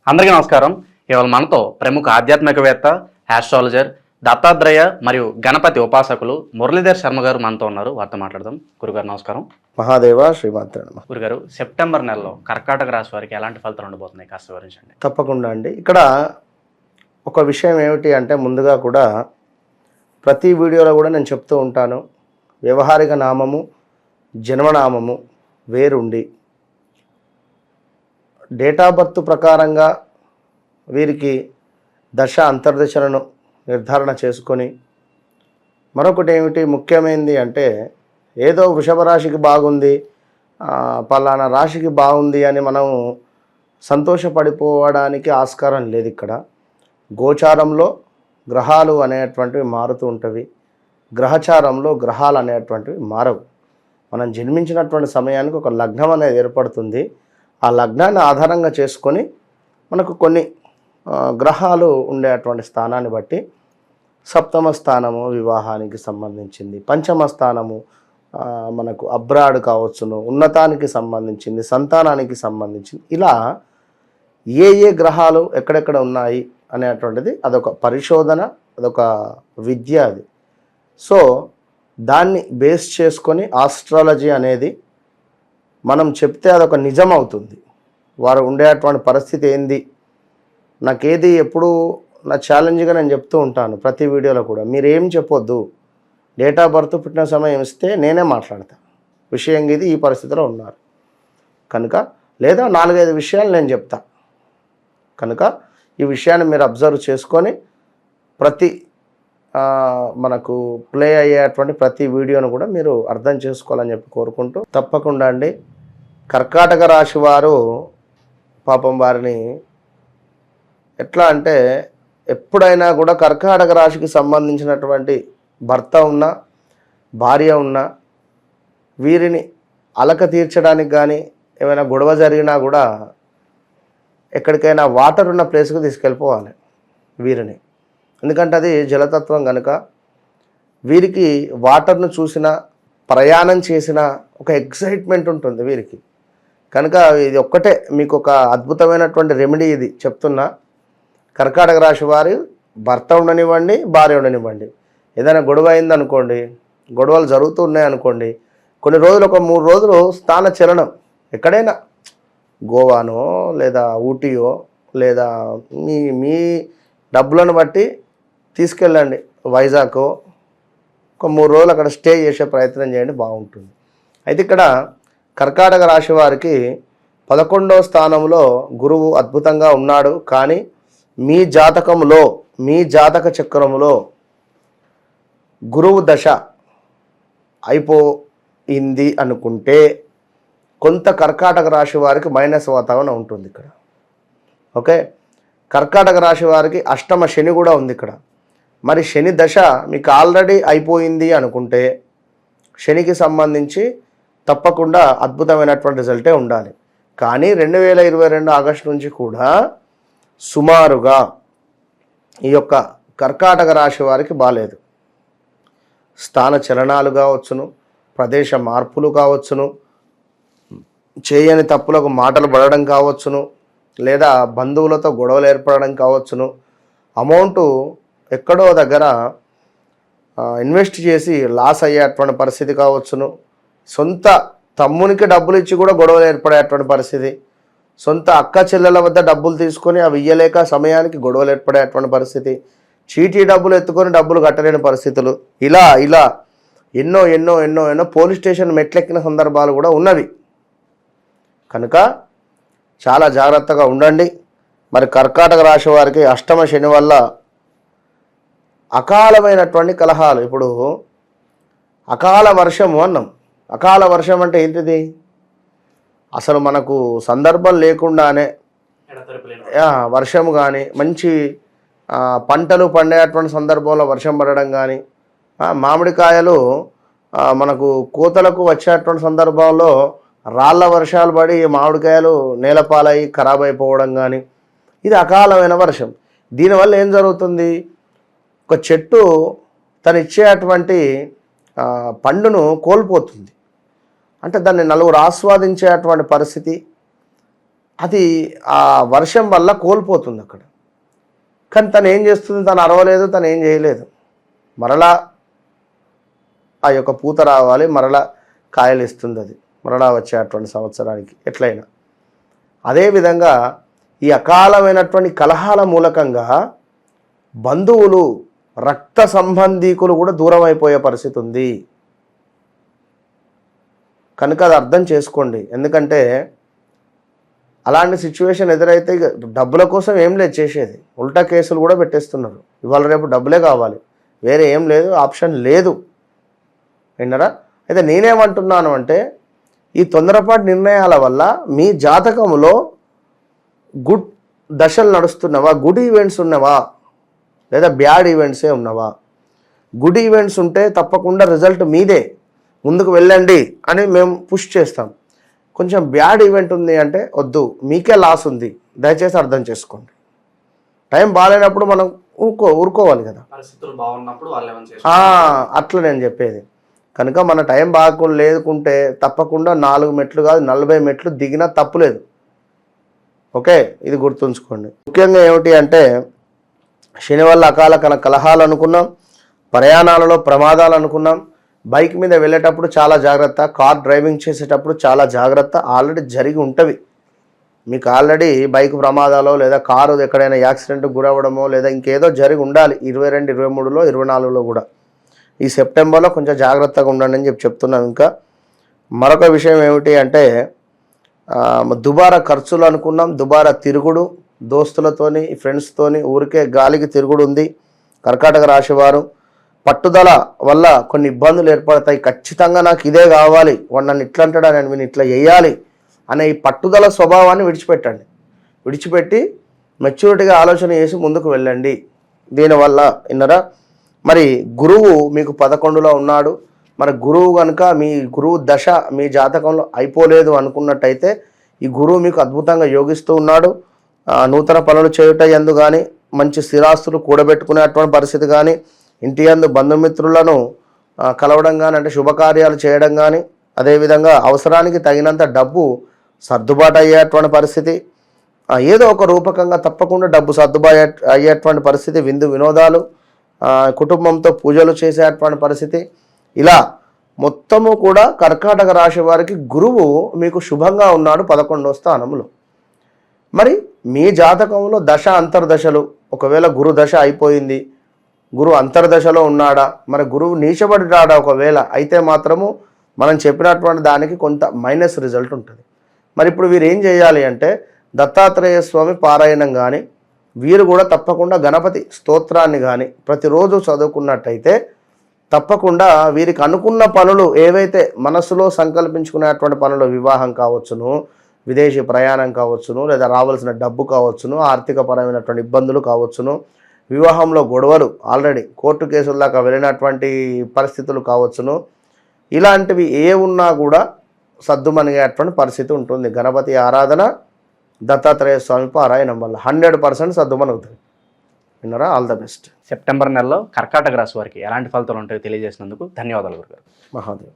అందరికీ నమస్కారం. ఇవాళ మనతో ప్రముఖ ఆధ్యాత్మికవేత్త, ఆస్ట్రాలజర్, దత్తాత్రేయ మరియు గణపతి ఉపాసకులు మురళీధర్ శర్మ గారు మనతో ఉన్నారు. వారితో మాట్లాడదాం. గురుగారు నమస్కారం. మహాదేవ శ్రీమాత్ర నమః. గురుగారు, సెప్టెంబర్ నెలలో కర్కాటక రాశి వారికి ఎలాంటి ఫలితాలు ఉండబోతున్నాయి కాస్త వివరించండి. తప్పకుండా అండి. ఇక్కడ ఒక విషయం ఏమిటి అంటే, ముందుగా కూడా ప్రతి వీడియోలో కూడా నేను చెప్తూ ఉంటాను, వ్యవహారిక నామము జన్మనామము వేరుండి డేట్ ఆఫ్ బర్త్ ప్రకారంగా వీరికి దశ అంతర్దశలను నిర్ధారణ చేసుకొని, మరొకటి ఏమిటి ముఖ్యమైనది అంటే, ఏదో వృషభ రాశికి బాగుంది, పలానా రాశికి బాగుంది అని మనం సంతోషపడిపోవడానికి ఆస్కారం లేదు. ఇక్కడ గోచారంలో గ్రహాలు అనేటువంటివి మారుతూ ఉంటవి, గ్రహచారంలో గ్రహాలు అనేటువంటివి మారవు. మనం జన్మించినటువంటి సమయానికి ఒక లగ్నం అనేది ఏర్పడుతుంది. ఆ లగ్నాన్ని ఆధారంగా చేసుకొని మనకు కొన్ని గ్రహాలు ఉండేటువంటి స్థానాన్ని బట్టి, సప్తమ స్థానము వివాహానికి సంబంధించింది, పంచమ స్థానము మనకు అబ్రాడ్ కావచ్చును, ఉన్నతానికి సంబంధించింది, సంతానానికి సంబంధించింది, ఇలా ఏ ఏ గ్రహాలు ఎక్కడెక్కడ ఉన్నాయి అనేటువంటిది అదొక పరిశోధన, అదొక విద్య అది. సో దాన్ని బేస్ చేసుకొని ఆస్ట్రాలజీ అనేది మనం చెప్తే అదొక నిజం అవుతుంది. వారు ఉండేటువంటి పరిస్థితి ఏంది, నాకేది ఎప్పుడు నా ఛాలెంజ్గా నేను చెప్తూ ఉంటాను ప్రతి వీడియోలో కూడా, మీరేం చెప్పొద్దు, డేట్ ఆఫ్ బర్త్ పుట్టిన సమయం ఇస్తే నేనే మాట్లాడతా, విషయం ఇది ఈ పరిస్థితిలో ఉన్నారు కనుక, లేదా 4-5 విషయాలు నేను చెప్తా కనుక, ఈ విషయాన్ని మీరు అబ్జర్వ్ చేసుకొని ప్రతి మనకు ప్లే అయ్యేటువంటి ప్రతి వీడియోను కూడా మీరు అర్థం చేసుకోవాలని చెప్పి కోరుకుంటూ, తప్పకుండా అండి కర్కాటక రాశి వారు పాపం వారిని ఎట్లా అంటే, ఎప్పుడైనా కూడా కర్కాటక రాశికి సంబంధించినటువంటి భర్త ఉన్నా భార్య ఉన్నా వీరిని అలక తీర్చడానికి కానీ ఏమైనా గొడవ జరిగినా కూడా ఎక్కడికైనా వాటర్ ఉన్న ప్లేస్కి తీసుకెళ్ళిపోవాలి వీరిని. ఎందుకంటే అది జలతత్వం కనుక వీరికి వాటర్ను చూసిన, ప్రయాణం చేసిన ఒక ఎక్సైట్మెంట్ ఉంటుంది వీరికి కనుక, ఇది ఒక్కటే మీకు ఒక అద్భుతమైనటువంటి రెమెడీ ఇది చెప్తున్నా. కర్కాటక రాశి వారి భర్త ఉండనివ్వండి, భార్య ఉండనివ్వండి, ఏదైనా గొడవ అయిందనుకోండి, గొడవలు జరుగుతూ ఉన్నాయనుకోండి, కొన్ని రోజులు ఒక 3 రోజులు స్థాన చలనం ఎక్కడైనా, గోవానో లేదా ఊటీయో లేదా మీ మీ డబ్బులను బట్టి తీసుకెళ్ళండి, వైజాగ్ ఒక 3 రోజులు అక్కడ స్టే చేసే ప్రయత్నం చేయండి, బాగుంటుంది. అయితే ఇక్కడ కర్కాటక రాశి వారికి 11వ స్థానంలో గురువు అద్భుతంగా ఉన్నాడు. కానీ మీ జాతకంలో, మీ జాతక చక్రంలో గురువు దశ అయిపోయింది అనుకుంటే కొంత కర్కాటక రాశి వారికి మైనస్ వాతావరణం ఉంటుంది ఇక్కడ. ఓకే, కర్కాటక రాశి వారికి అష్టమ శని కూడా ఉంది ఇక్కడ. మరి శని దశ మీకు ఆల్రెడీ అయిపోయింది అనుకుంటే శనికి సంబంధించి తప్పకుండా అద్భుతమైనటువంటి రిజల్టే ఉండాలి. కానీ 2022 ఆగస్టు నుంచి కూడా సుమారుగా ఈ యొక్క కర్కాటక రాశి వారికి బాలేదు. స్థాన చలనాలు కావచ్చును, ప్రదేశ మార్పులు కావచ్చును, చేయని తప్పులకు మాటలు పడడం కావచ్చును, లేదా బంధువులతో గొడవలు ఏర్పడడం కావచ్చును, అమౌంట్ ఎక్కడో దగ్గర ఇన్వెస్ట్ చేసి లాస్ అయ్యేటువంటి పరిస్థితి కావచ్చును, సొంత తమ్మునికి డబ్బులు ఇచ్చి కూడా గొడవలు ఏర్పడేటువంటి పరిస్థితి, సొంత అక్క చెల్లెల వద్ద డబ్బులు తీసుకొని అవి ఇయ్యలేక సమయానికి గొడవలు ఏర్పడేటువంటి పరిస్థితి, చీటీ డబ్బులు ఎత్తుకొని డబ్బులు కట్టలేని పరిస్థితులు, ఇలా ఇలా ఎన్నో ఎన్నో ఎన్నో ఎన్నో పోలీస్ స్టేషన్ మెట్లెక్కిన సందర్భాలు కూడా ఉన్నవి కనుక చాలా జాగ్రత్తగా ఉండండి. మరి కర్కాటక రాశి వారికి అష్టమ శని వల్ల అకాలమైనటువంటి కలహాలు, ఇప్పుడు అకాల వర్షము అన్నాం. అకాల వర్షం అంటే ఏంటిది, అసలు మనకు సందర్భం లేకుండానే వర్షము కానీ, మంచి పంటలు పండేటువంటి సందర్భంలో వర్షం పడడం కానీ, మామిడికాయలు మనకు కోతలకు వచ్చేటువంటి సందర్భంలో రాళ్ళ వర్షాలు పడి మామిడికాయలు నేలపాలై ఖరాబ్ అయిపోవడం కానీ, ఇది అకాలమైన వర్షం. దీనివల్ల ఏం జరుగుతుంది, ఒక చెట్టు తను ఇచ్చేటువంటి పండును కోల్పోతుంది. అంటే దాన్ని నలుగురు ఆస్వాదించేటువంటి పరిస్థితి, అది ఆ వర్షం వల్ల కోల్పోతుంది అక్కడ. కానీ తను ఏం చేస్తుంది, తను అరవలేదు, తను ఏం చేయలేదు. మరలా ఆ యొక్క పూత రావాలి, మరలా కాయలు ఇస్తుంది, అది మరలా వచ్చేటువంటి సంవత్సరానికి ఎట్లయినా. అదేవిధంగా ఈ అకాలమైనటువంటి కలహాల మూలకంగా బంధువులు, రక్త సంబంధీకులు కూడా దూరం అయిపోయే పరిస్థితి ఉంది. కనుక అది అర్థం చేసుకోండి. ఎందుకంటే అలాంటి సిచ్యువేషన్ ఎదురైతే ఇక డబ్బుల కోసం ఏం లేదు చేసేది, ఉల్టా కేసులు కూడా పెట్టేస్తున్నారు. ఇవాళ రేపు డబ్బులే కావాలి, వేరే ఏం లేదు, ఆప్షన్ లేదు. విన్నారా? అయితే నేనేమంటున్నాను అంటే ఈ తొందరపాటు నిర్ణయాల వల్ల మీ జాతకంలో గుడ్ దశలు నడుస్తున్నవా, గుడ్ ఈవెంట్స్ ఉన్నవా, లేదా బ్యాడ్ ఈవెంట్సే ఉన్నవా? గుడ్ ఈవెంట్స్ ఉంటే తప్పకుండా రిజల్ట్ మీదే, ముందుకు వెళ్ళండి అని మేము పుష్ చేస్తాం. కొంచెం బ్యాడ్ ఈవెంట్ ఉంది అంటే వద్దు, మీకే లాస్ ఉంది, దయచేసి అర్థం చేసుకోండి. టైం బాగాలేనప్పుడు మనం ఊరుకోవాలి కదా, పరిస్థితులు బాగున్నప్పుడు అట్లా నేను చెప్పేది. కనుక మన టైం బాగా లేకుంటే తప్పకుండా 4 మెట్లు కాదు 40 మెట్లు దిగినా తప్పులేదు. ఓకే, ఇది గుర్తుంచుకోండి. ముఖ్యంగా ఏమిటి అంటే శని వల్ల అకాల కలహాలు అనుకున్నాం, ప్రయాణాలలో ప్రమాదాలు అనుకున్నాం, బైక్ మీద వెళ్ళేటప్పుడు చాలా జాగ్రత్త, కార్ డ్రైవింగ్ చేసేటప్పుడు చాలా జాగ్రత్త. ఆల్రెడీ జరిగి ఉంటవి మీకు, ఆల్రెడీ బైక్ ప్రమాదాలు లేదా కారు ఎక్కడైనా యాక్సిడెంట్కి గురవ్వడమో లేదా ఇంకేదో జరిగి ఉండాలి 22, 23లో 24లో కూడా. ఈ సెప్టెంబర్లో కొంచెం జాగ్రత్తగా ఉండండి అని చెప్తున్నాం. ఇంకా మరొక విషయం ఏమిటి అంటే దుబారా ఖర్చులు అనుకున్నాం, దుబారా తిరుగుడు, దోస్తులతోని ఫ్రెండ్స్తోని ఊరికే గాలికి తిరుగుడు ఉంది. కర్కాటక రాశి వారు పట్టుదల వల్ల కొన్ని ఇబ్బందులు ఏర్పడతాయి. ఖచ్చితంగా నాకు ఇదే కావాలి, వాడు నన్ను ఇట్లా అంటాడా, నేను ఇట్లా చేయాలి అనే ఈ పట్టుదల స్వభావాన్ని విడిచిపెట్టండి. విడిచిపెట్టి మెచ్యూరిటీగా ఆలోచన చేసి ముందుకు వెళ్ళండి. దీనివల్ల విన్నరా, మరి గురువు మీకు 11లో ఉన్నాడు. మరి గురువు కనుక మీ గురువు దశ మీ జాతకంలో అయిపోలేదు అనుకున్నట్టయితే ఈ గురువు మీకు అద్భుతంగా యోగిస్తూ ఉన్నాడు. నూతన పనులు చేయుట యందు కానీ, మంచి స్థిరాస్తులు కూడబెట్టుకునేటువంటి పరిస్థితి కానీ, ఇంటి యందు బంధుమిత్రులను కలవడం కానీ, అంటే శుభకార్యాలు చేయడం కానీ, అదేవిధంగా అవసరానికి తగినంత డబ్బు సర్దుబాటు అయ్యేటువంటి పరిస్థితి, ఏదో ఒక రూపకంగా తప్పకుండా డబ్బు సర్దుబాటు అయ్యేటువంటి పరిస్థితి, విందు వినోదాలు, కుటుంబంతో పూజలు చేసేటువంటి పరిస్థితి, ఇలా మొత్తము కూడా కర్కాటక రాశి వారికి గురువు మీకు శుభంగా ఉన్నాడు 11వ స్థానంలో. మరి మీ జాతకంలో దశ అంతర్దశలు, ఒకవేళ గురు దశ అయిపోయింది, గురువు అంతర్దశలో ఉన్నాడా, మరి గురువు నీచబడి రాడా ఒకవేళ అయితే మాత్రము మనం చెప్పినటువంటి దానికి కొంత మైనస్ రిజల్ట్ ఉంటుంది. మరి ఇప్పుడు వీరు ఏం చేయాలి అంటే దత్తాత్రేయ స్వామి పారాయణం కానీ, వీరు కూడా తప్పకుండా గణపతి స్తోత్రాన్ని కానీ ప్రతిరోజు చదువుకున్నట్టయితే తప్పకుండా వీరికి అనుకున్న పనులు ఏవైతే మనసులో సంకల్పించుకునేటువంటి పనులు, వివాహం కావచ్చును, విదేశీ ప్రయాణం కావచ్చును, లేదా రావాల్సిన డబ్బు కావచ్చును, ఆర్థికపరమైనటువంటి ఇబ్బందులు కావచ్చును, వివాహంలో గొడవలు, ఆల్రెడీ కోర్టు కేసుల దాకా వెళ్ళినటువంటి పరిస్థితులు కావచ్చును, ఇలాంటివి ఏ ఉన్నా కూడా సద్దుమనిగేటువంటి పరిస్థితి ఉంటుంది. గణపతి ఆరాధన, దత్తాత్రేయ స్వామి పారాయణం వల్ల 100% సద్దుమనుగుతుంది. విన్నారా? All the best. సెప్టెంబర్ నెలలో కర్కాటక రాశి వారికి ఎలాంటి ఫలితాలు ఉంటాయో తెలియజేసినందుకు ధన్యవాదాలు గురుగారు. మహాదేవ్.